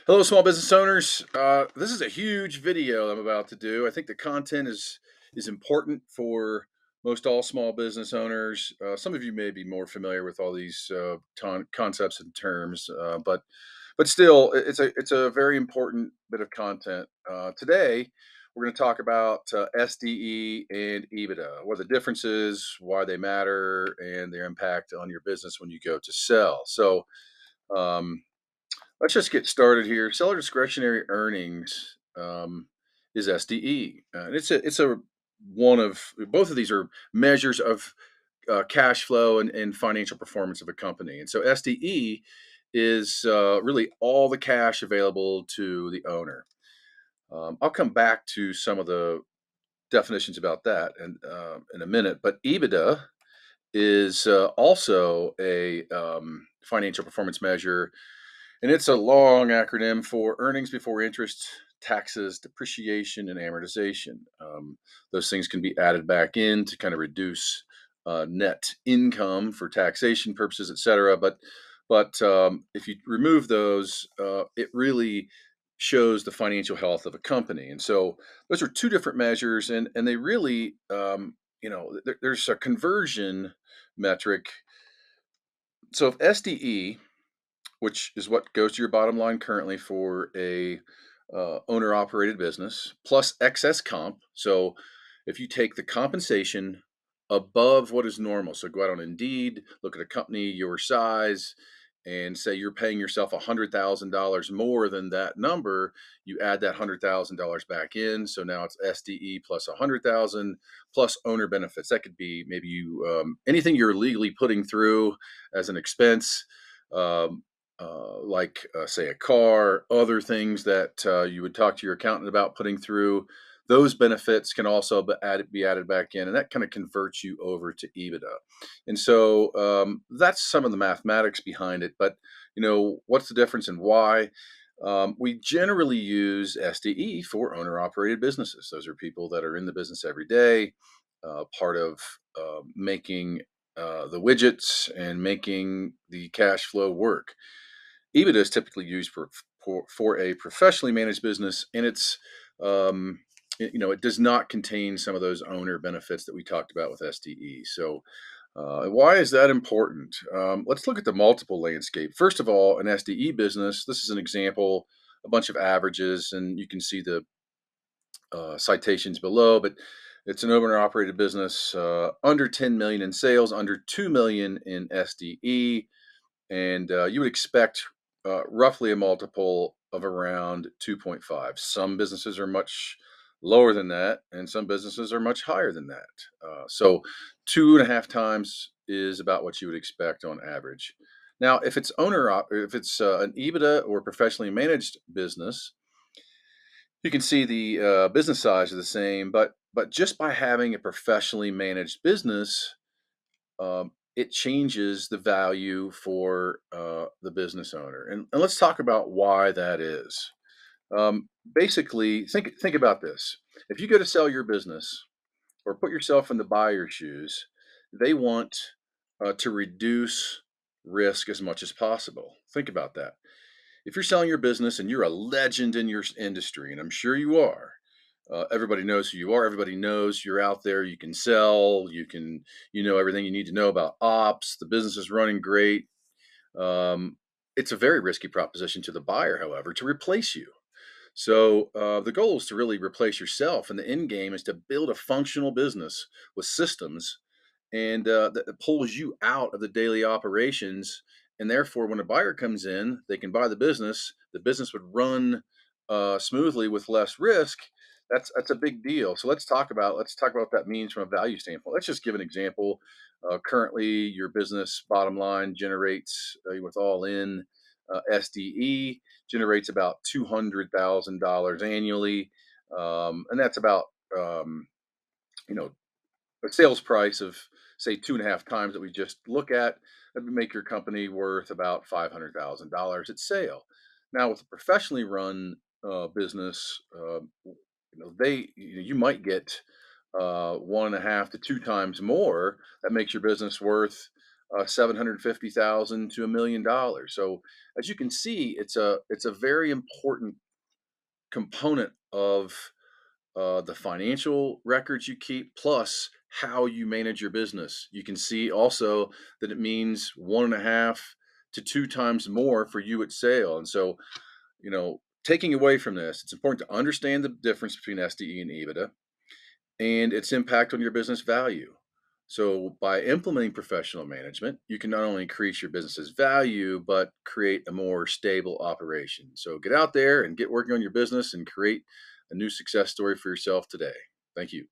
Hello, small business owners. This is a huge video I'm about to do. I think the content is important for most all small business owners. Some of you may be more familiar with all these concepts and terms, but still, it's a very important bit of content. Today, we're going to talk about SDE and EBITDA, what the difference is, why they matter, and their impact on your business when you go to sell. Um, Let's just get started here. Seller discretionary earnings is SDE, and it's a one of both of these are measures of cash flow and financial performance of a company. And so SDE is really all the cash available to the owner. I'll come back to some of the definitions about that in a minute. But EBITDA is also a financial performance measure, and it's a long acronym for earnings before interest, taxes, depreciation, and amortization. Those things can be added back in to kind of reduce net income for taxation purposes, et cetera. But if you remove those, it really shows the financial health of a company. And so those are two different measures, and they really, there's a conversion metric. So if SDE, which is what goes to your bottom line currently for a owner operated business, plus excess comp. So if you take the compensation above what is normal, so go out on Indeed, look at a company your size, and say you're paying yourself $100,000 more than that number, you add that $100,000 back in. So now it's SDE plus 100,000 plus owner benefits. That could be maybe anything you're legally putting through as an expense. Um, say a car, other things that you would talk to your accountant about putting through. Those benefits can also be added back in, and that kind of converts you over to EBITDA. And so that's some of the mathematics behind it. But what's the difference and why? We generally use SDE for owner-operated businesses. Those are people that are in the business every day, part of making the widgets and making the cash flow work. EBITDA is typically used for a professionally managed business, and it does not contain some of those owner benefits that we talked about with SDE. So, why is that important? Let's look at the multiple landscape. First of all, an SDE business. This is an example, a bunch of averages, and you can see the citations below. But it's an owner operated business, under 10 million in sales, under 2 million in SDE, and you would expect roughly a multiple of around 2.5. Some businesses are much lower than that, and some businesses are much higher than that. So, 2.5 times is about what you would expect on average. Now, if it's an EBITDA or professionally managed business, you can see the business size is the same, but just by having a professionally managed business, it changes the value for the business owner. And let's talk about why that is. Basically, think about this. If you go to sell your business or put yourself in the buyer's shoes, they want to reduce risk as much as possible. Think about that. If you're selling your business and you're a legend in your industry, and I'm sure you are, everybody knows who you are. Everybody knows you're out there. You can sell. You know everything you need to know about ops. The business is running great. Um, it's a very risky proposition to the buyer, however, to replace you. So the goal is to really replace yourself, and the end game is to build a functional business with systems and that pulls you out of the daily operations. And therefore, when a buyer comes in, they can buy the business. The business would run smoothly with less risk. That's a big deal. So let's talk about what that means from a value standpoint. Let's just give an example. Currently, your business bottom line generates with all in SDE generates about $200,000 annually, and that's about you know a sales price of say 2.5 times that we just look at, that would make your company worth about $500,000 at sale. Now, with a professionally run business, you might get 1.5 to 2 times more. That makes your business worth $750,000 to $1 million. So as you can see, it's a very important component of the financial records you keep, plus how you manage your business. You can see also that it means 1.5 to 2 times more for you at sale. And so, taking away from this, it's important to understand the difference between SDE and EBITDA and its impact on your business value. So, by implementing professional management, you can not only increase your business's value, but create a more stable operation. So, get out there and get working on your business and create a new success story for yourself today. Thank you.